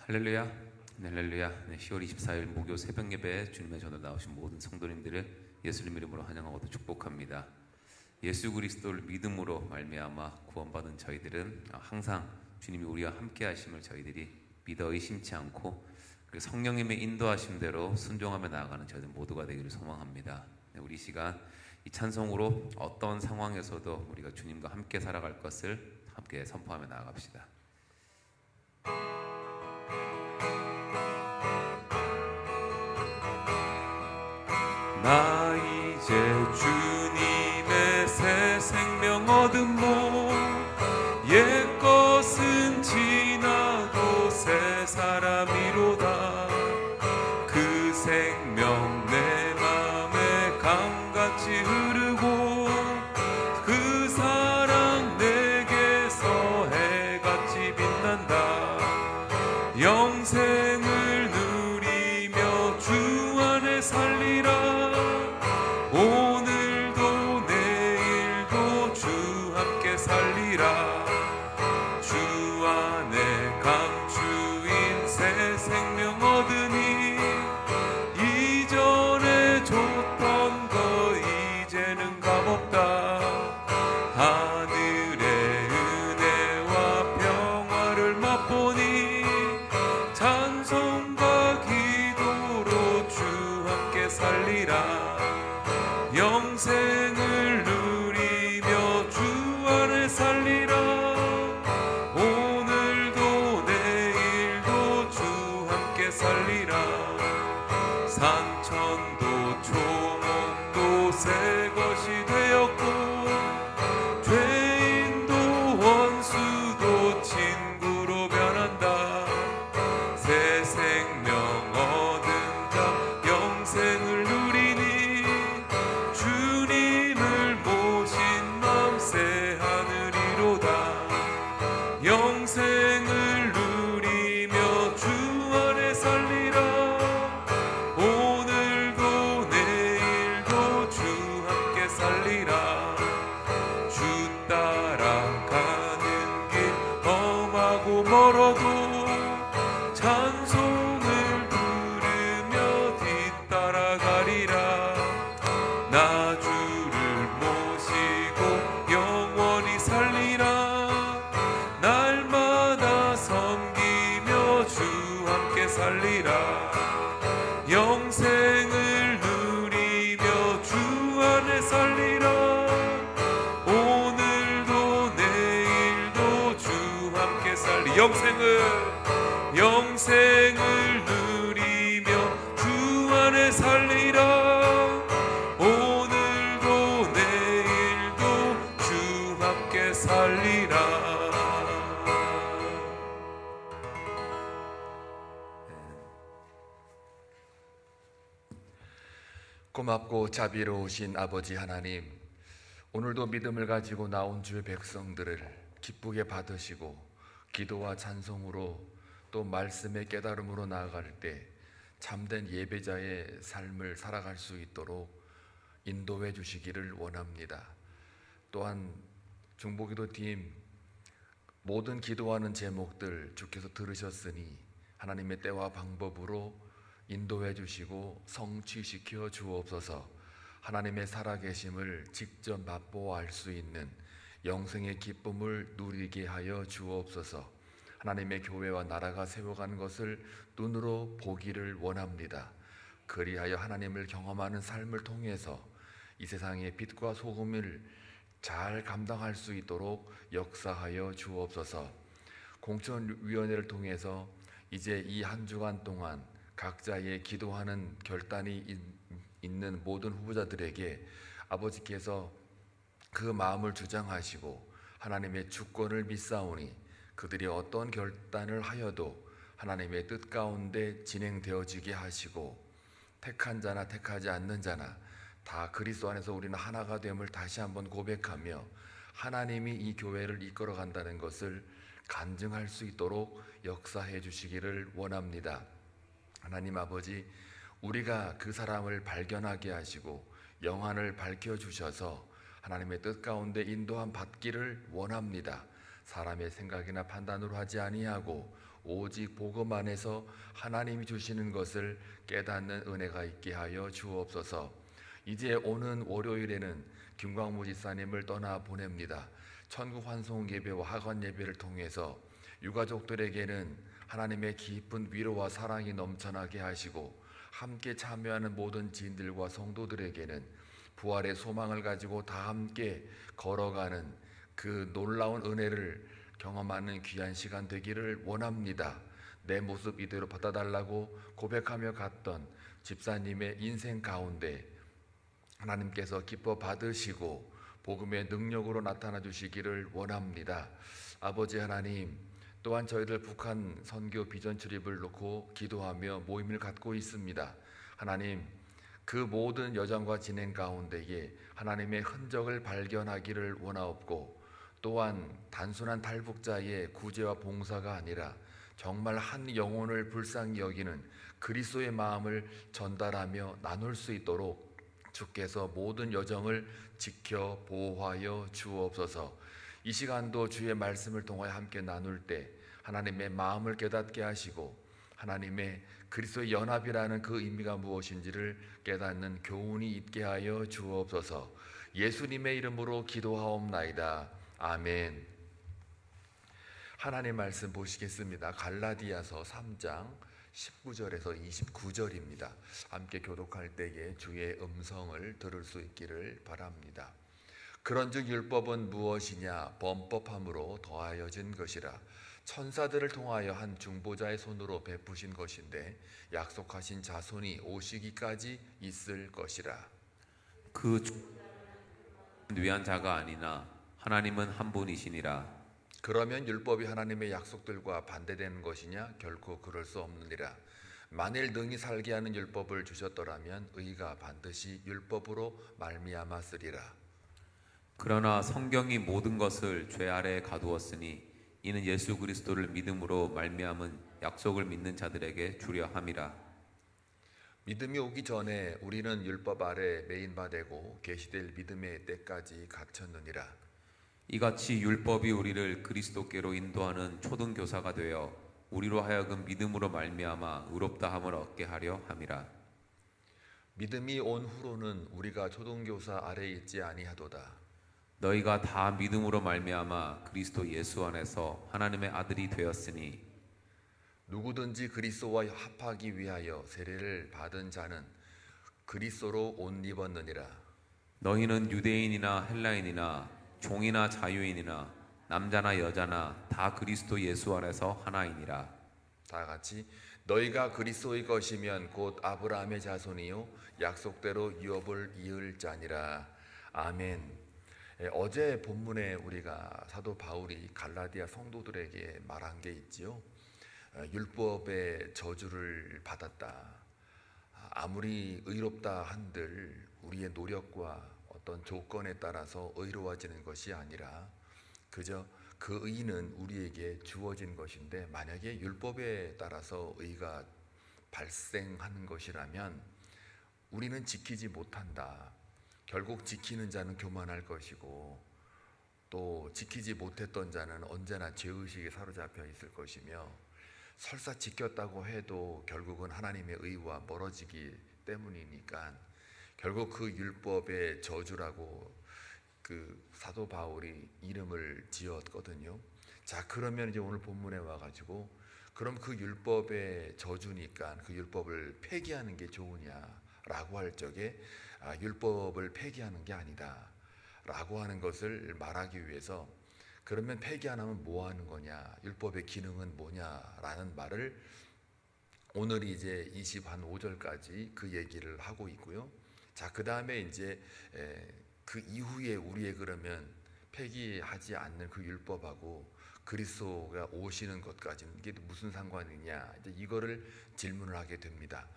할렐루야, 할렐루야. 10월 24일 목요 새벽 예배에 주님의 전으로 나오신 모든 성도님들을 예수님 이름으로 환영하고 축복합니다. 예수 그리스도를 믿음으로 말미암아 구원받은 저희들은 항상 주님이 우리와 함께 하심을 저희들이 믿어 의심치 않고 성령님의 인도하심대로 순종하며 나아가는 저희들 모두가 되기를 소망합니다. 우리 시간 이 찬송으로 어떤 상황에서도 우리가 주님과 함께 살아갈 것을 함께 선포하며 나아갑시다. 나 이제 주님의 새 생명 얻음모 옛것은 지나고 새 사람이로다. 그 생명 내 맘에 강같이 흐르고 그 사랑 내게서 해같이 빛난다. 영생을 누리며 주 안에 살리라. 오늘도 내일도 주 함께 살리라. 주 안에 감추인 새 생명 얻으니 이전에 줬던 거 이제는 값없다. 하늘의 은혜와 평화를 맛보니 찬송과 기도로 주 함께 살리라. 영생을 누리며 주 안에 살리라. 오늘도 내일도 주 함께 살리라. 산천도 초목도 새 것이 되었고 죄인도 원수도 친구로 변한다. 새 생명 얻은 자 영생을 누리니 주님을 모신 맘 새 하늘이로다. 영생을 누리며 주 안에 살리라. 오늘도 내일도 주 함께 살리라. 주 따라가는 길 험하고 멀어도 찬송을 부르며 뒤따라가리라. 나 주를 모시고 영원히 살리라. 날마다 섬기며 주 함께 살리라. 영생을 누리며 주 안에 살리라. 오늘도 내일도 주 함께 살리. 영생을 누리며 주 안에 살리라. 오늘도 내일도 주 함께 살리라. 고맙고 자비로우신 아버지 하나님, 오늘도 믿음을 가지고 나온 주의 백성들을 기쁘게 받으시고 기도와 찬송으로 또 말씀의 깨달음으로 나아갈 때 참된 예배자의 삶을 살아갈 수 있도록 인도해 주시기를 원합니다. 또한 중보기도팀 모든 기도하는 제목들 주께서 들으셨으니 하나님의 때와 방법으로 인도해 주시고 성취시켜 주옵소서. 하나님의 살아계심을 직접 맛보아 수 있는 영생의 기쁨을 누리게 하여 주옵소서. 하나님의 교회와 나라가 세워가는 것을 눈으로 보기를 원합니다. 그리하여 하나님을 경험하는 삶을 통해서 이 세상의 빛과 소금을 잘 감당할 수 있도록 역사하여 주옵소서. 공천위원회를 통해서 이제 이 한 주간 동안 각자의 기도하는 결단이 있는 모든 후보자들에게 아버지께서 그 마음을 주장하시고 하나님의 주권을 믿사오니 그들이 어떤 결단을 하여도 하나님의 뜻 가운데 진행되어지게 하시고 택한 자나 택하지 않는 자나 다 그리스도 안에서 우리는 하나가 됨을 다시 한번 고백하며 하나님이 이 교회를 이끌어 간다는 것을 간증할 수 있도록 역사해 주시기를 원합니다. 하나님 아버지, 우리가 그 사람을 발견하게 하시고 영안을 밝혀주셔서 하나님의 뜻 가운데 인도함 받기를 원합니다. 사람의 생각이나 판단으로 하지 아니하고 오직 복음 안에서 하나님이 주시는 것을 깨닫는 은혜가 있게 하여 주옵소서. 이제 오는 월요일에는 김광무 지사님을 떠나 보냅니다. 천국 환송 예배와 학원 예배를 통해서 유가족들에게는 하나님의 깊은 위로와 사랑이 넘쳐나게 하시고, 함께 참여하는 모든 지인들과 성도들에게는 부활의 소망을 가지고 다 함께 걸어가는 그 놀라운 은혜를 경험하는 귀한 시간 되기를 원합니다. 내 모습 이대로 받아달라고 고백하며 갔던 집사님의 인생 가운데 하나님께서 기뻐 받으시고 복음의 능력으로 나타나 주시기를 원합니다. 아버지 하나님, 또한 저희들 북한 선교 비전 출입을 놓고 기도하며 모임을 갖고 있습니다. 하나님, 그 모든 여정과 진행 가운데에 하나님의 흔적을 발견하기를 원하옵고, 또한 단순한 탈북자의 구제와 봉사가 아니라 정말 한 영혼을 불쌍히 여기는 그리스도의 마음을 전달하며 나눌 수 있도록 주께서 모든 여정을 지켜 보호하여 주옵소서. 이 시간도 주의 말씀을 통하여 함께 나눌 때 하나님의 마음을 깨닫게 하시고, 하나님의 그리스도의 연합이라는 그 의미가 무엇인지를 깨닫는 교훈이 있게 하여 주옵소서. 예수님의 이름으로 기도하옵나이다. 아멘. 하나님 말씀 보시겠습니다. 갈라디아서 3장 19절에서 29절입니다. 함께 교독할 때에 주의 음성을 들을 수 있기를 바랍니다. 그런즉 율법은 무엇이냐? 범법함으로 더하여진 것이라. 천사들을 통하여 한 중보자의 손으로 베푸신 것인데 약속하신 자손이 오시기까지 있을 것이라. 그 위한 자가 아니나 하나님은 한 분이시니라. 그러면 율법이 하나님의 약속들과 반대되는 것이냐? 결코 그럴 수 없느니라. 만일 능히 살게 하는 율법을 주셨더라면 의가 반드시 율법으로 말미암았으리라. 그러나 성경이 모든 것을 죄 아래에 가두었으니 이는 예수 그리스도를 믿음으로 말미암은 약속을 믿는 자들에게 주려 함이라. 믿음이 오기 전에 우리는 율법 아래 매인 바 되고 계시될 믿음의 때까지 갇혔느니라. 이같이 율법이 우리를 그리스도께로 인도하는 초등교사가 되어 우리로 하여금 믿음으로 말미암아 의롭다함을 얻게 하려 함이라. 믿음이 온 후로는 우리가 초등교사 아래에 있지 아니하도다. 너희가 다 믿음으로 말미암아 그리스도 예수 안에서 하나님의 아들이 되었으니 누구든지 그리스도와 합하기 위하여 세례를 받은 자는 그리스도로 옷 입었느니라. 너희는 유대인이나 헬라인이나 종이나 자유인이나 남자나 여자나 다 그리스도 예수 안에서 하나이니라. 다 같이 너희가 그리스도의 것이면 곧 아브라함의 자손이요 약속대로 유업을 이을 자니라. 아멘. 어제 본문에 우리가 사도 바울이 갈라디아 성도들에게 말한 게 있지요. 율법의 저주를 받았다. 아무리 의롭다 한들 우리의 노력과 어떤 조건에 따라서 의로워지는 것이 아니라 그저 그 의는 우리에게 주어진 것인데, 만약에 율법에 따라서 의가 발생하는 것이라면 우리는 지키지 못한다. 결국 지키는 자는 교만할 것이고 또 지키지 못했던 자는 언제나 죄의식에 사로잡혀 있을 것이며, 설사 지켰다고 해도 결국은 하나님의 의와 멀어지기 때문이니까 결국 그 율법의 저주라고 그 사도 바울이 이름을 지었거든요. 자, 그러면 이제 오늘 본문에 와가지고 그럼 그 율법의 저주니까 그 율법을 폐기하는 게 좋으냐라고 할 적에 율법을 폐기하는 게 아니다 라고 하는 것을 말하기 위해서, 그러면 폐기 안 하면 뭐 하는 거냐, 율법의 기능은 뭐냐라는 말을 오늘 이제 25절까지 그 얘기를 하고 있고요. 자, 그 다음에 이제 그 이후에 우리의 그러면 폐기하지 않는 그 율법하고 그리스도가 오시는 것까지 이게 무슨 상관이냐, 이제 이거를 질문을 하게 됩니다.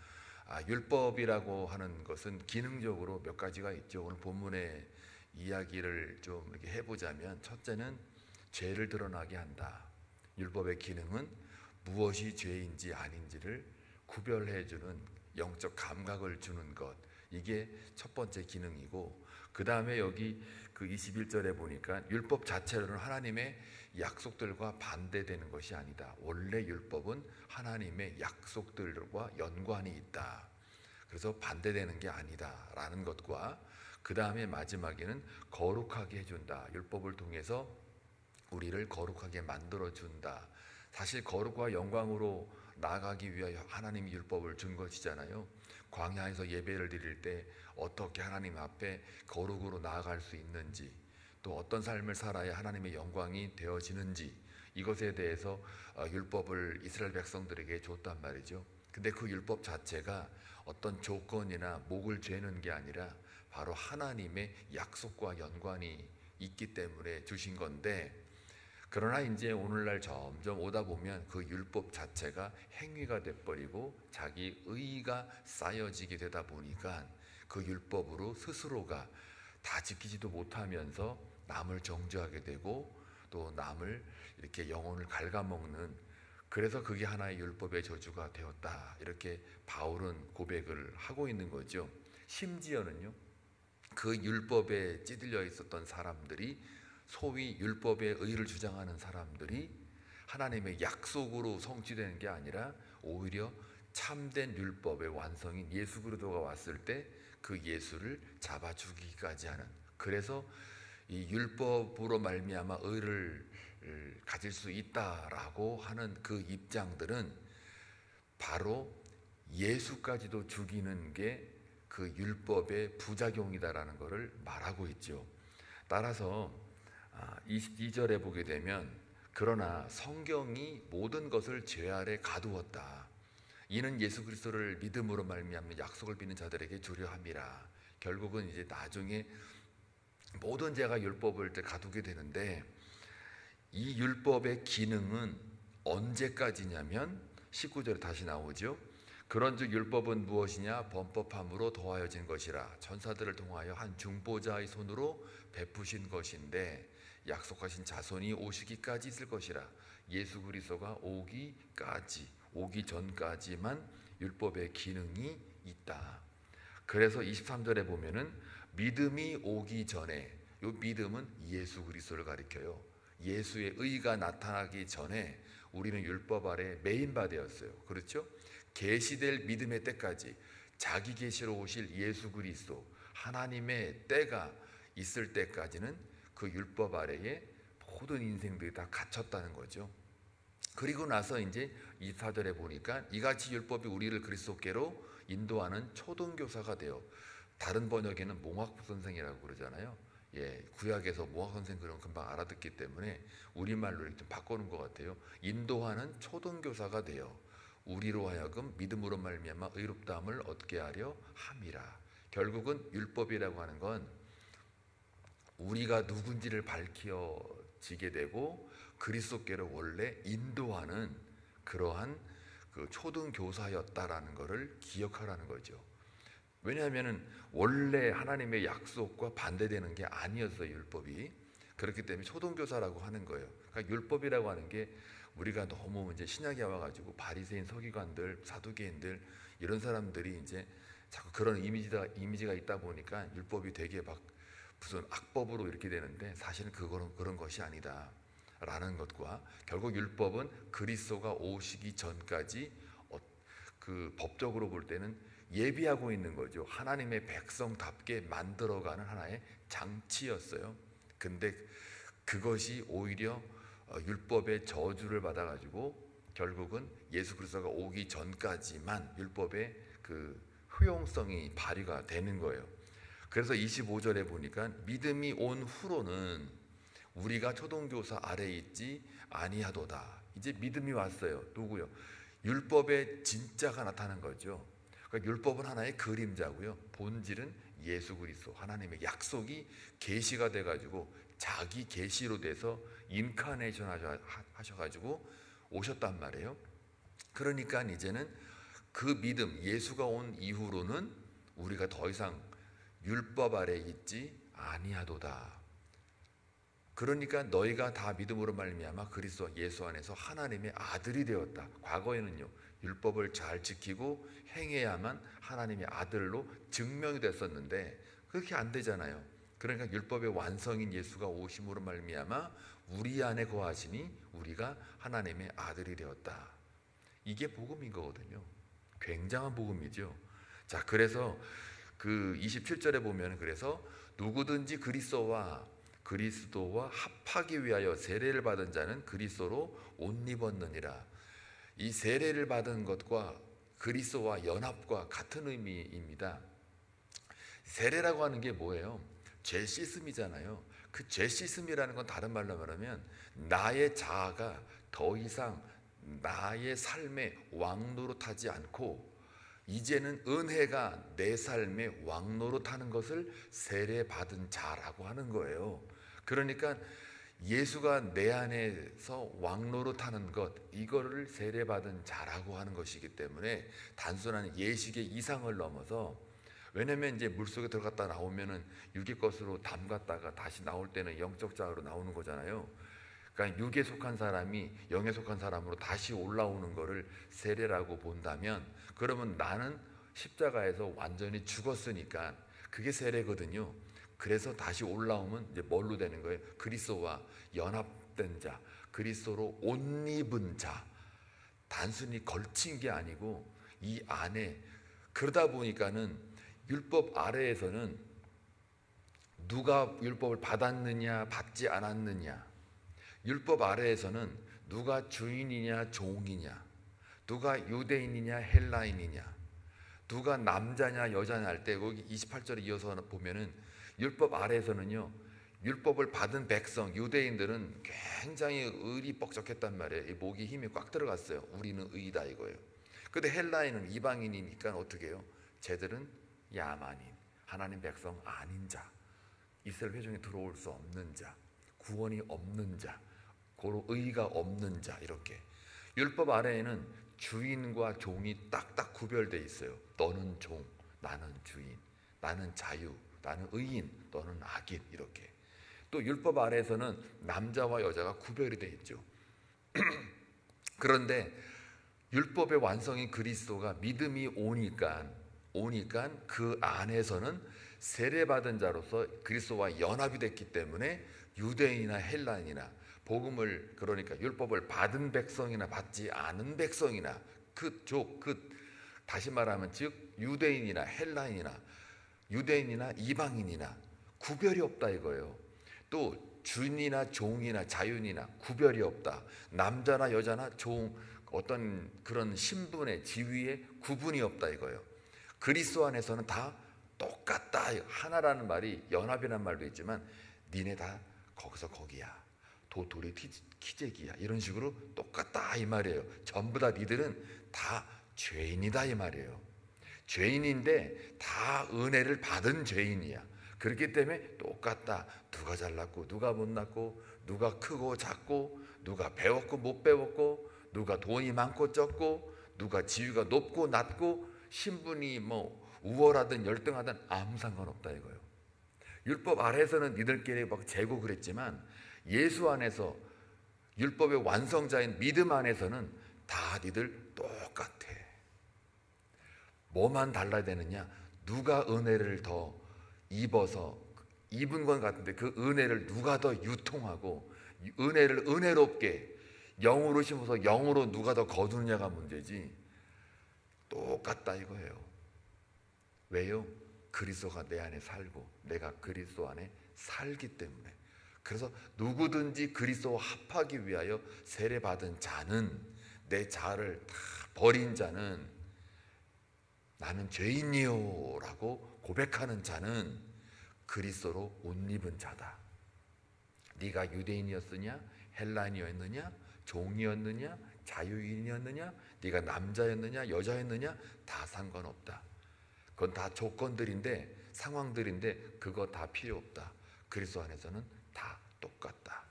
율법이라고 하는 것은 기능적으로 몇 가지가 있죠. 오늘 본문의 이야기를 좀 이렇게 해보자면, 첫째는 죄를 드러나게 한다. 율법의 기능은 무엇이 죄인지 아닌지를 구별해주는 영적 감각을 주는 것, 이게 첫 번째 기능이고, 그 다음에 여기 그 21절에 보니까 율법 자체로는 하나님의 약속들과 반대되는 것이 아니다. 원래 율법은 하나님의 약속들과 연관이 있다. 그래서 반대되는 게 아니다 라는 것과, 그 다음에 마지막에는 거룩하게 해준다. 율법을 통해서 우리를 거룩하게 만들어준다. 사실 거룩과 영광으로 나아가기 위하여 하나님이 율법을 준 것이잖아요. 광야에서 예배를 드릴 때 어떻게 하나님 앞에 거룩으로 나아갈 수 있는지, 또 어떤 삶을 살아야 하나님의 영광이 되어지는지, 이것에 대해서 율법을 이스라엘 백성들에게 줬단 말이죠. 근데 그 율법 자체가 어떤 조건이나 목을 죄는 게 아니라 바로 하나님의 약속과 연관이 있기 때문에 주신 건데, 그러나 이제 오늘날 점점 오다 보면 그 율법 자체가 행위가 돼버리고 자기 의의가 쌓여지게 되다 보니까 그 율법으로 스스로가 다 지키지도 못하면서 남을 정죄하게 되고 또 남을 이렇게 영혼을 갉아먹는, 그래서 그게 하나의 율법의 저주가 되었다, 이렇게 바울은 고백을 하고 있는 거죠. 심지어는요, 그 율법에 찌들려 있었던 사람들이, 소위 율법의 의를 주장하는 사람들이 하나님의 약속으로 성취되는 게 아니라 오히려 참된 율법의 완성인 예수 그리스도가 왔을 때 그 예수를 잡아 죽이기까지 하는, 그래서 이 율법으로 말미암아 의를 가질 수 있다라고 하는 그 입장들은 바로 예수까지도 죽이는 게 그 율법의 부작용이다라는 것을 말하고 있죠. 따라서 22절에 보게 되면, 그러나 성경이 모든 것을 죄 아래 가두었다. 이는 예수 그리스도를 믿음으로 말미암아 약속을 믿는 자들에게 주려 함이라. 결국은 이제 나중에 모든 죄가 율법을 가두게 되는데, 이 율법의 기능은 언제까지냐면 19절에 다시 나오죠. 그런즉 율법은 무엇이냐? 범법함으로 더하여진 것이라. 천사들을 통하여 한 중보자의 손으로 베푸신 것인데 약속하신 자손이 오시기까지 있을 것이라. 예수 그리스도가 오기 전까지만 율법의 기능이 있다. 그래서 23절에 보면은 믿음이 오기 전에, 이 믿음은 예수 그리스도를 가리켜요. 예수의 의가 나타나기 전에 우리는 율법 아래 매인바 되었어요. 그렇죠? 계시될 믿음의 때까지, 자기 계시로 오실 예수 그리스도, 하나님의 때가 있을 때까지는 그 율법 아래에 모든 인생들이 다 갇혔다는 거죠. 그리고 나서 이제 24절에 보니까 이같이 율법이 우리를 그리스도께로 인도하는 초등교사가 되어, 다른 번역에는 몽학 선생이라고 그러잖아요. 구약에서 몽학 선생 그런 금방 알아듣기 때문에 우리말로 이렇게 좀 바꾸는 것 같아요. 인도하는 초등교사가 되어 우리로 하여금 믿음으로 말미암아 의롭다함을 얻게 하려 함이라. 결국은 율법이라고 하는 건 우리가 누군지를 밝혀지게 되고 그리스도께로 원래 인도하는 그러한 그 초등교사였다라는 것을 기억하라는 거죠. 왜냐하면 원래 하나님의 약속과 반대되는 게 아니었어요, 율법이. 그렇기 때문에 초등교사라고 하는 거예요. 그러니까 율법이라고 하는 게 우리가 너무 이제 신약에 와가지고 바리새인, 서기관들, 사두개인들 이런 사람들이 이제 자꾸 그런 이미지가 있다 보니까 율법이 되게 막 무슨 악법으로 이렇게 되는데, 사실은 그런 것이 아니다라는 것과, 결국 율법은 그리스도가 오시기 전까지 그 법적으로 볼 때는 예비하고 있는 거죠. 하나님의 백성답게 만들어가는 하나의 장치였어요. 근데 그것이 오히려 율법의 저주를 받아가지고 결국은 예수 그리스도가 오기 전까지만 율법의 그 효용성이 발휘가 되는 거예요. 그래서 25절에 보니까 믿음이 온 후로는 우리가 초등교사 아래에 있지 아니하도다. 이제 믿음이 왔어요. 누구요? 율법의 진짜가 나타난 거죠. 그러니까 율법은 하나의 그림자고요. 본질은 예수 그리스도, 하나님의 약속이 계시가 돼가지고 자기 계시로 돼서 인카네이션 하셔가지고 오셨단 말이에요. 그러니까 이제는 그 믿음, 예수가 온 이후로는 우리가 더 이상 율법 아래 있지 아니하도다. 그러니까 너희가 다 믿음으로 말미암아 그리스도 예수 안에서 하나님의 아들이 되었다. 과거에는요, 율법을 잘 지키고 행해야만 하나님의 아들로 증명이 됐었는데 그렇게 안 되잖아요. 그러니까 율법의 완성인 예수가 오심으로 말미암아 우리 안에 거하시니 우리가 하나님의 아들이 되었다. 이게 복음인 거거든요. 굉장한 복음이죠. 자, 그래서 그 27절에 보면 그래서 누구든지 그리스도와 합하기 위하여 세례를 받은 자는 그리스도로 옷 입었느니라. 이 세례를 받은 것과 그리스도와 연합과 같은 의미입니다. 세례라고 하는 게 뭐예요? 죄 씻음이잖아요. 그 죄 씻음이라는 건 다른 말로 말하면 나의 자아가 더 이상 나의 삶의 왕노릇하지 않고 이제는 은혜가 내 삶의 왕노릇하는 것을 세례받은 자라고 하는 거예요. 그러니까 예수가 내 안에서 왕노릇하는 것, 이거를 세례받은 자라고 하는 것이기 때문에 단순한 예식의 이상을 넘어서, 왜냐면 이제 물속에 들어갔다 나오면은 육의 것으로 담갔다가 다시 나올 때는 영적 자아로 나오는 거잖아요. 그러니까 육에 속한 사람이 영에 속한 사람으로 다시 올라오는 거를 세례라고 본다면, 그러면 나는 십자가에서 완전히 죽었으니까 그게 세례거든요. 그래서 다시 올라오면 이제 뭘로 되는 거예요? 그리스도와 연합된 자, 그리스도로 옷 입은 자. 단순히 걸친 게 아니고 이 안에, 그러다 보니까는 율법 아래에서는 누가 율법을 받았느냐 받지 않았느냐, 율법 아래에서는 누가 주인이냐 종이냐, 누가 유대인이냐 헬라인이냐, 누가 남자냐 여자냐 할 때 거기 28절에 이어서 보면은 율법 아래에서는요, 율법을 받은 백성 유대인들은 굉장히 의리 뻑적했단 말이에요. 목이 힘이 꽉 들어갔어요. 우리는 의다 이거예요. 근데 헬라인은 이방인이니까 어떻게 해요? 쟤들은 야만인, 하나님 백성 아닌 자, 이스라엘 회중에 들어올 수 없는 자, 구원이 없는 자, 고로 의가 없는 자. 이렇게 율법 아래에는 주인과 종이 딱딱 구별되어 있어요. 너는 종, 나는 주인, 나는 자유, 나는 의인, 너는 악인. 이렇게 또 율법 아래에서는 남자와 여자가 구별이 되어 있죠. 그런데 율법의 완성인 그리스도가 믿음이 오니까 그 안에서는 세례받은 자로서 그리스도와 연합이 됐기 때문에 유대인이나 헬라인이나 복음을, 그러니까 율법을 받은 백성이나 받지 않은 백성이나 다시 말하면 즉 유대인이나 헬라인이나 유대인이나 이방인이나 구별이 없다 이거예요. 또 주인이나 종이나 자유인이나 구별이 없다. 남자나 여자나 종, 어떤 그런 신분의 지위에 구분이 없다 이거예요. 그리스도 안에서는 다 똑같다. 하나라는 말이 연합이라는 말도 있지만 니네 다 거기서 거기야, 도토리 키재기야, 이런 식으로 똑같다 이 말이에요. 전부 다 니들은 다 죄인이다 이 말이에요. 죄인인데 다 은혜를 받은 죄인이야. 그렇기 때문에 똑같다. 누가 잘났고 누가 못났고, 누가 크고 작고, 누가 배웠고 못 배웠고, 누가 돈이 많고 적고, 누가 지위가 높고 낮고, 신분이 뭐 우월하든 열등하든 아무 상관없다 이거예요. 율법 아래에서는 니들끼리 막 재고 그랬지만 예수 안에서 율법의 완성자인 믿음 안에서는 다 니들 똑같아. 뭐만 달라야 되느냐? 누가 은혜를 더 입어서 입은 건 같은데 그 은혜를 누가 더 유통하고 은혜를 은혜롭게 영으로 심어서 영으로 누가 더 거두느냐가 문제지 똑같다 이거예요. 왜요? 그리스도가 내 안에 살고 내가 그리스도 안에 살기 때문에. 그래서 누구든지 그리스도와 합하기 위하여 세례받은 자는, 내 자아를 다 버린 자는, 나는 죄인이요 라고 고백하는 자는 그리스도로 옷 입은 자다. 네가 유대인이었느냐 헬라인이었느냐 종이었느냐 자유인이었느냐, 네가 남자였느냐 여자였느냐 다 상관없다. 그건 다 조건들인데 상황들인데 그거 다 필요 없다. 그리스도 안에서는 다 똑같다.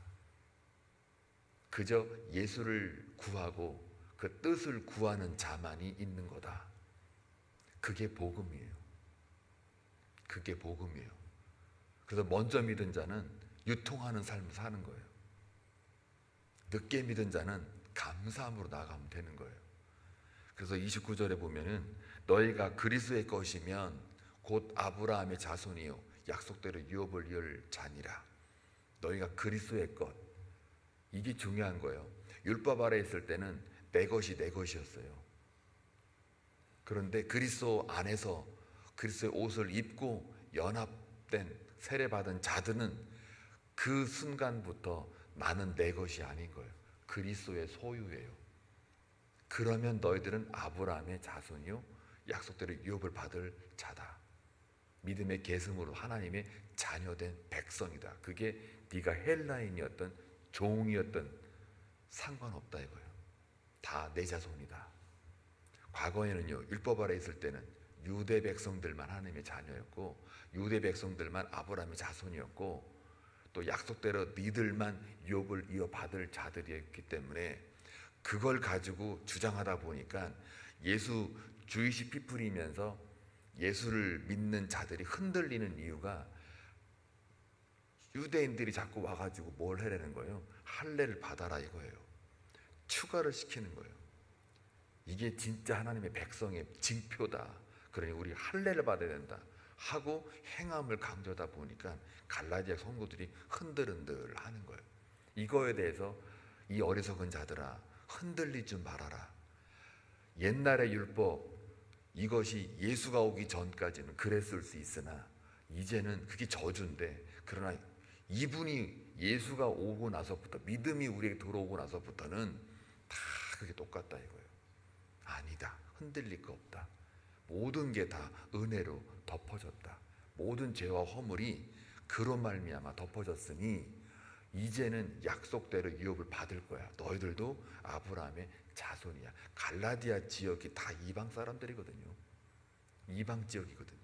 그저 예수를 구하고 그 뜻을 구하는 자만이 있는 거다. 그게 복음이에요. 그게 복음이에요. 그래서 먼저 믿은 자는 유통하는 삶을 사는 거예요. 늦게 믿은 자는 감사함으로 나아가면 되는 거예요. 그래서 29절에 보면은 너희가 그리스도의 것이면 곧 아브라함의 자손이요 약속대로 유업을 이을 자니라. 너희가 그리스도의 것, 이게 중요한 거예요. 율법 아래 있을 때는 내 것이 내 것이었어요. 그런데 그리스도 안에서 그리스도의 옷을 입고 연합된 세례받은 자들은 그 순간부터 나는 내 것이 아닌 거예요. 그리스도의 소유예요. 그러면 너희들은 아브라함의 자손이요 약속대로 유업을 받을 자다. 믿음의 계승으로 하나님의 자녀된 백성이다. 그게 네가 헬라인이었던 종이었던 상관없다 이거예요. 다 내 자손이다. 과거에는요 율법 아래 있을 때는 유대 백성들만 하나님의 자녀였고 유대 백성들만 아브라함의 자손이었고 또 약속대로 니들만 유업을 이어받을 자들이었기 때문에 그걸 가지고 주장하다 보니까 예수 주이시 피플이면서 예수를 믿는 자들이 흔들리는 이유가 유대인들이 자꾸 와가지고 뭘 하려는 거예요? 할례를 받아라 이거예요. 추가를 시키는 거예요. 이게 진짜 하나님의 백성의 징표다. 그러니 우리 할례를 받아야 된다 하고 행함을 강조하다 보니까 갈라디아 성도들이 흔들흔들 하는 거예요. 이거에 대해서 이 어리석은 자들아 흔들리지 말아라. 옛날의 율법 이것이 예수가 오기 전까지는 그랬을 수 있으나 이제는 그게 저주인데 그러나 이분이 예수가 오고 나서부터 믿음이 우리에게 들어오고 나서부터는 다 그게 똑같다 이거예요. 아니다. 흔들릴 거 없다. 모든 게 다 은혜로 덮어졌다. 모든 죄와 허물이 그로 말미암아 덮어졌으니 이제는 약속대로 유업을 받을 거야. 너희들도 아브라함의 자손이야. 갈라디아 지역이 다 이방 사람들이거든요. 이방 지역이거든요.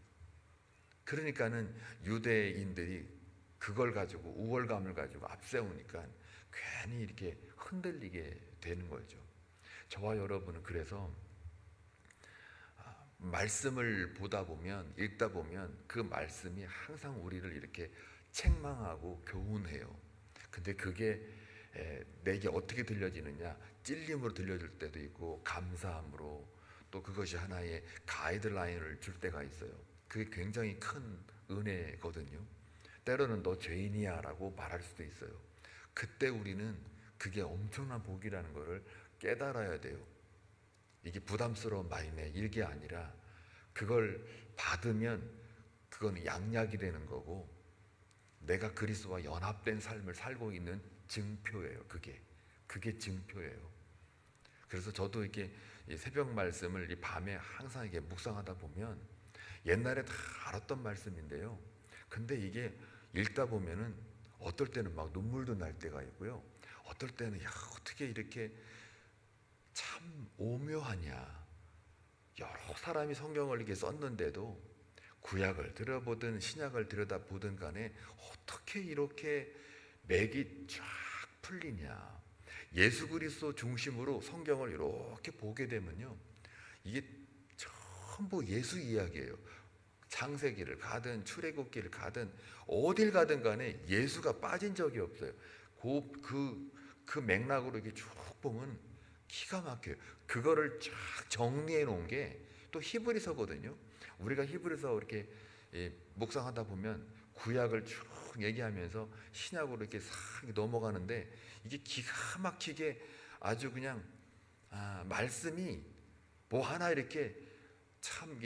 그러니까는 유대인들이 그걸 가지고 우월감을 가지고 앞세우니까 괜히 이렇게 흔들리게 되는 거죠. 저와 여러분은 그래서 말씀을 보다 보면 읽다 보면 그 말씀이 항상 우리를 이렇게 책망하고 교훈해요. 근데 그게 내게 어떻게 들려지느냐, 찔림으로 들려질 때도 있고 감사함으로 또 그것이 하나의 가이드라인을 줄 때가 있어요. 그게 굉장히 큰 은혜거든요. 때로는 너 죄인이야 라고 말할 수도 있어요. 그때 우리는 그게 엄청난 복이라는 것을 깨달아야 돼요. 이게 부담스러운 마음의 일게 아니라 그걸 받으면 그건 양약이 되는 거고 내가 그리스도와 연합된 삶을 살고 있는 증표예요. 그게 증표예요. 그래서 저도 이렇게 새벽 말씀을 이 밤에 항상 이게 묵상하다 보면 옛날에 다 알았던 말씀인데요. 근데 이게 읽다 보면은 어떨 때는 막 눈물도 날 때가 있고요. 어떨 때는 야 어떻게 이렇게 참 오묘하냐. 여러 사람이 성경을 이렇게 썼는데도 구약을 들여보든 신약을 들여다보든 간에 어떻게 이렇게 맥이 쫙 풀리냐. 예수 그리스도 중심으로 성경을 이렇게 보게 되면요. 이게 전부 예수 이야기예요. 창세기를 가든 출애굽기를 가든 어딜 가든 간에 예수가 빠진 적이 없어요. 그 맥락으로 이렇게 쭉 보면 기가 막혀요. 그거를 쫙 정리해 놓은 게 또 히브리서거든요. 우리가 히브리서 이렇게 묵상하다 보면 구약을 쭉 얘기하면서 신약으로 이렇게 싹 넘어가는데 이게 기가 막히게 아주 그냥 말씀이 뭐 하나 이렇게 참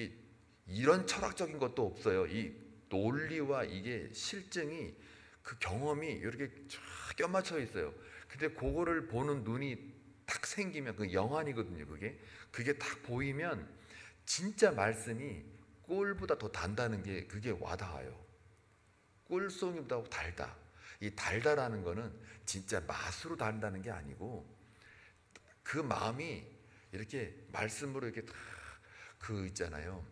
이런 철학적인 것도 없어요. 이 논리와 이게 실증이 그 경험이 이렇게 쫙 껴맞춰 있어요. 근데 그거를 보는 눈이 딱 생기면 그 영안이거든요. 그게 딱 보이면 진짜 말씀이 꿀보다 더 단다는 게 그게 와닿아요. 꿀송이보다 달다. 이 달다라는 거는 진짜 맛으로 단다는 게 아니고 그 마음이 이렇게 말씀으로 이렇게 그 있잖아요.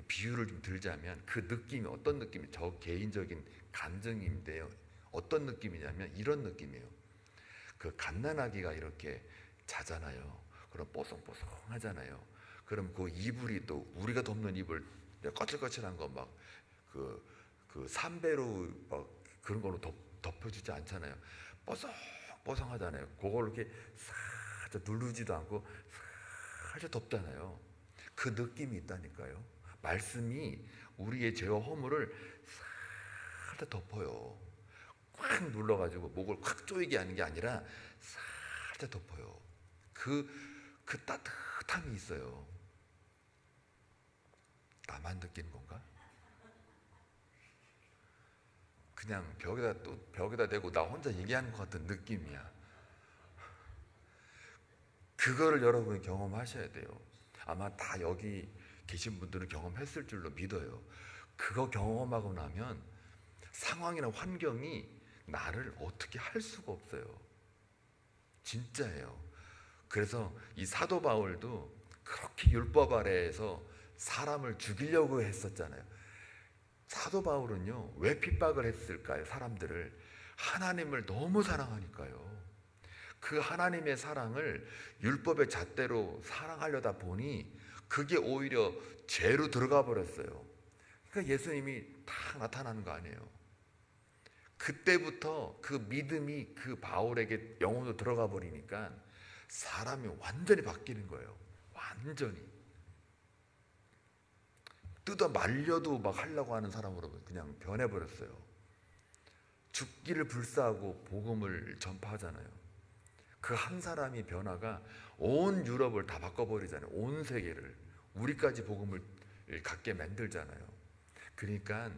비유를 좀 들자면 그 느낌이 어떤 느낌이 저 개인적인 감정인데요. 어떤 느낌이냐면 이런 느낌이에요. 그 갓난아기가 이렇게 자잖아요. 그럼 뽀송뽀송하잖아요. 그럼 그 이불이 또 우리가 덮는 이불 거칠거칠한 거 막 그 삼배로 막 그런 걸로 덮어주지 않잖아요. 뽀송뽀송하잖아요. 그걸 이렇게 살짝 누르지도 않고 살짝 덮잖아요. 그 느낌이 있다니까요. 말씀이 우리의 죄와 허물을 살짝 덮어요. 꽉 눌러가지고 목을 꽉 조이게 하는 게 아니라 살짝 덮어요. 그 따뜻함이 있어요. 나만 느끼는 건가? 그냥 벽에다 대고 나 혼자 얘기하는 것 같은 느낌이야. 그거를 여러분이 경험하셔야 돼요. 아마 다 여기 계신 분들은 경험했을 줄로 믿어요. 그거 경험하고 나면 상황이나 환경이 나를 어떻게 할 수가 없어요. 진짜예요. 그래서 이 사도 바울도 그렇게 율법 아래에서 사람을 죽이려고 했었잖아요. 사도 바울은요, 왜 핍박을 했을까요? 사람들을. 하나님을 너무 사랑하니까요. 그 하나님의 사랑을 율법의 잣대로 사랑하려다 보니 그게 오히려 죄로 들어가 버렸어요. 그러니까 예수님이 딱 나타나는 거 아니에요. 그때부터 그 믿음이 그 바울에게 영혼으로 들어가 버리니까 사람이 완전히 바뀌는 거예요. 완전히. 뜯어 말려도 막 하려고 하는 사람으로 그냥 변해버렸어요. 죽기를 불사하고 복음을 전파하잖아요. 그 한 사람이 변화가 온 유럽을 다 바꿔버리잖아요. 온 세계를. 우리까지 복음을 갖게 만들잖아요. 그러니까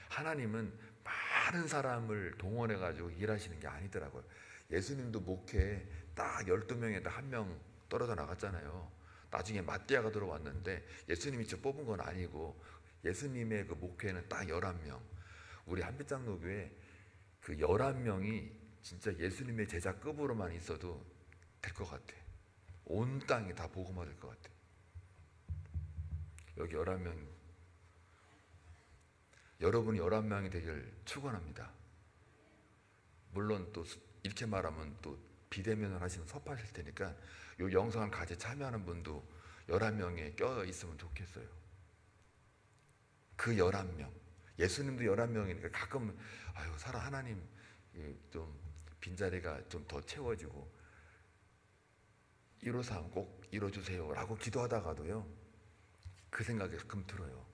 하나님은 많은 사람을 동원해가지고 일하시는 게 아니더라고요. 예수님도 목회에 딱 12명에다 1명 떨어져 나갔잖아요. 나중에 마띠아가 들어왔는데 예수님이 저 뽑은 건 아니고 예수님의 그 목회는 딱 11명. 우리 한빛장로교회 그 11명이 진짜 예수님의 제자급으로만 있어도 될 것 같아. 온 땅이 다 복음화 될 것 같아. 여기 11명, 여러분이 11명이 되길 축원합니다. 물론 또 이렇게 말하면 또 비대면을 하시면 섭하실 테니까 이 영상을 같이 참여하는 분도 11명에 껴 있으면 좋겠어요. 그 11명, 예수님도 11명이니까 가끔 아유 하나님 좀 빈자리가 좀 더 채워지고 1호상 꼭 이뤄주세요 라고 기도하다가도요, 그 생각이 가끔 들어요.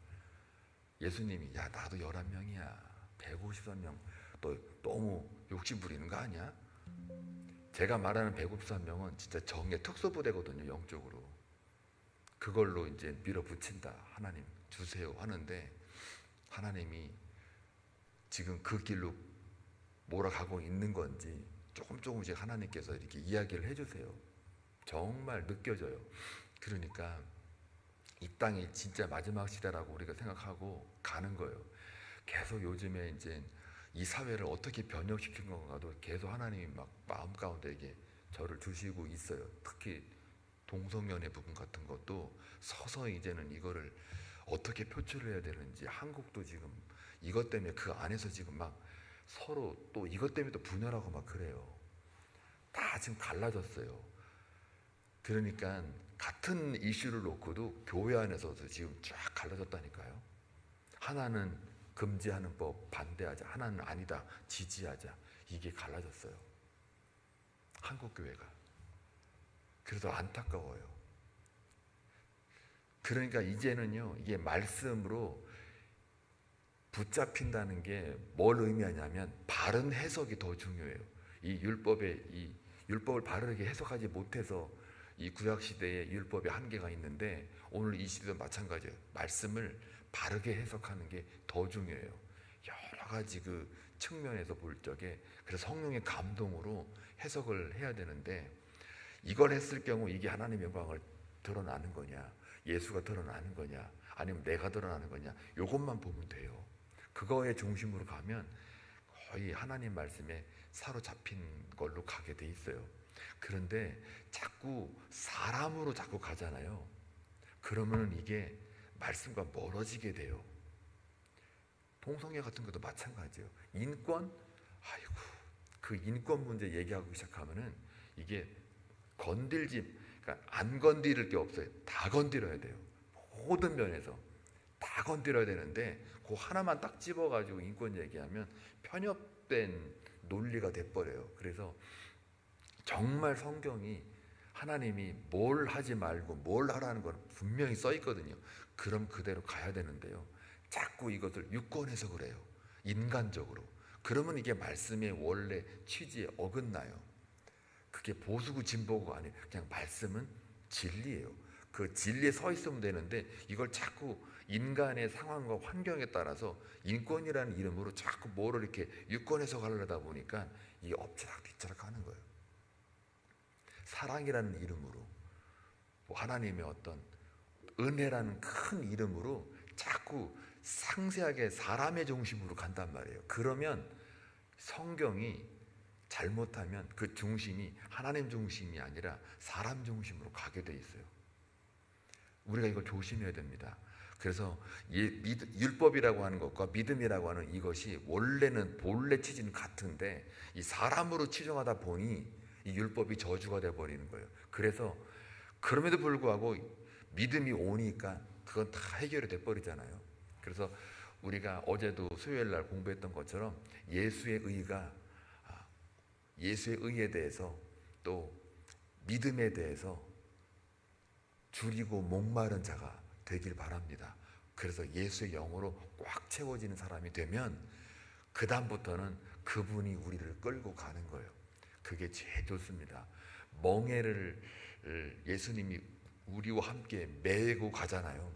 예수님이 야 나도 11명이야 153명 또 너무 욕심 부리는 거 아니야? 제가 말하는 153명은 진짜 정의 특수부대거든요. 영적으로 그걸로 이제 밀어붙인다. 하나님 주세요 하는데 하나님이 지금 그 길로 몰아가고 있는 건지 조금씩 하나님께서 이렇게 이야기를 해주세요. 정말 느껴져요. 그러니까 이 땅이 진짜 마지막 시대라고 우리가 생각하고 가는 거예요. 계속 요즘에 이제 이 사회를 어떻게 변혁시킨 건가도 계속 하나님이 막 마음 가운데 이게 저를 주시고 있어요. 특히 동성연애 부분 같은 것도 서서히 이제는 이거를 어떻게 표출을 해야 되는지, 한국도 지금 이것 때문에 그 안에서 지금 막 서로 또 이것 때문에 또 분열하고 막 그래요. 다 지금 갈라졌어요. 그러니까 같은 이슈를 놓고도 교회 안에서도 지금 쫙 갈라졌다니까요. 하나는 금지하는 법 반대하자, 하나는 아니다 지지하자, 이게 갈라졌어요. 한국교회가. 그래서 안타까워요. 그러니까 이제는요, 이게 말씀으로 붙잡힌다는 게 뭘 의미하냐면 바른 해석이 더 중요해요. 이 율법을 바르게 해석하지 못해서 이 구약 시대에 율법에 한계가 있는데 오늘 이 시대도 마찬가지예요. 말씀을 바르게 해석하는 게 더 중요해요. 여러 가지 그 측면에서 볼 적에 그래서 성령의 감동으로 해석을 해야 되는데 이걸 했을 경우 이게 하나님의 영광을 드러나는 거냐, 예수가 드러나는 거냐, 아니면 내가 드러나는 거냐, 이것만 보면 돼요. 그거의 중심으로 가면 거의 하나님 말씀에 사로잡힌 걸로 가게 돼 있어요. 그런데 자꾸 사람으로 자꾸 가잖아요. 그러면 이게 말씀과 멀어지게 돼요. 동성애 같은 것도 마찬가지예요. 인권? 아이고, 그 인권 문제 얘기하고 시작하면은 이게 그러니까 안 건드릴 게 없어요. 다 건드려야 돼요. 모든 면에서 다 건드려야 되는데 그 하나만 딱 집어가지고 인권 얘기하면 편협된 논리가 돼버려요. 그래서 정말 성경이 하나님이 뭘 하지 말고 뭘 하라는 건 분명히 써 있거든요. 그럼 그대로 가야 되는데요, 자꾸 이것을 유권해서 그래요. 인간적으로. 그러면 이게 말씀의 원래 취지에 어긋나요. 그게 보수고 진보고 아니에요. 그냥 말씀은 진리예요. 그 진리에 서 있으면 되는데 이걸 자꾸 인간의 상황과 환경에 따라서 인권이라는 이름으로 자꾸 뭐를 이렇게 유권해서 가려다 보니까 이게 엎치락 뒤치락 하는 거예요. 사랑이라는 이름으로, 하나님의 어떤 은혜라는 큰 이름으로 자꾸 상세하게 사람의 중심으로 간단 말이에요. 그러면 성경이 잘못하면 그 중심이 하나님 중심이 아니라 사람 중심으로 가게 돼 있어요. 우리가 이걸 조심해야 됩니다. 그래서 율법이라고 하는 것과 믿음이라고 하는 이것이 원래는 본래 취지는 같은데 이 사람으로 치정하다 보니 이 율법이 저주가 돼버리는 거예요. 그래서 그럼에도 불구하고 믿음이 오니까 그건 다 해결이 돼버리잖아요. 그래서 우리가 어제도 수요일 날 공부했던 것처럼 예수의 의에 대해서 또 믿음에 대해서 줄이고 목마른 자가 되길 바랍니다. 그래서 예수의 영으로 꽉 채워지는 사람이 되면 그 다음부터는 그분이 우리를 끌고 가는 거예요. 그게 제일 좋습니다. 멍에를 예수님이 우리와 함께 메고 가잖아요.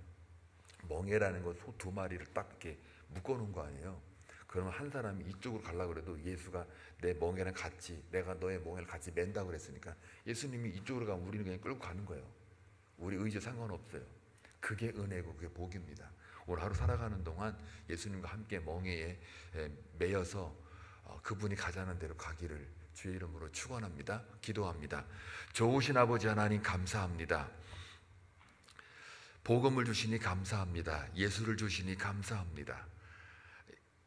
멍에라는 건 소 2마리를 딱 이렇게 묶어놓은 거 아니에요. 그러면 한 사람이 이쪽으로 가려고 그래도 예수가 내 멍에랑 같이, 내가 너의 멍에를 같이 맨다고 그랬으니까 예수님이 이쪽으로 가면 우리는 그냥 끌고 가는 거예요. 우리 의지 상관없어요. 그게 은혜고 그게 복입니다. 오늘 하루 살아가는 동안 예수님과 함께 멍에에 매여서 그분이 가자는 대로 가기를 주의 이름으로 축원합니다. 기도합니다. 좋으신 아버지 하나님 감사합니다. 복음을 주시니 감사합니다. 예수를 주시니 감사합니다.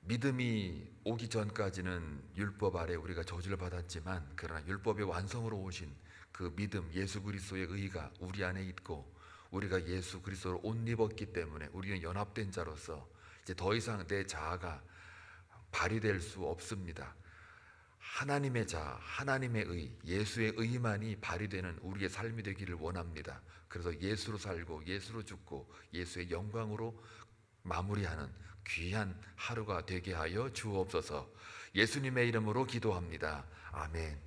믿음이 오기 전까지는 율법 아래 우리가 저주를 받았지만 그러나 율법의 완성으로 오신 그 믿음, 예수 그리스도의 의가 우리 안에 있고 우리가 예수 그리스도를 옷 입었기 때문에 우리는 연합된 자로서 이제 더 이상 내 자아가 발휘될 수 없습니다. 하나님의 자아, 하나님의 의, 예수의 의만이 발휘되는 우리의 삶이 되기를 원합니다. 그래서 예수로 살고 예수로 죽고 예수의 영광으로 마무리하는 귀한 하루가 되게 하여 주옵소서. 예수님의 이름으로 기도합니다. 아멘.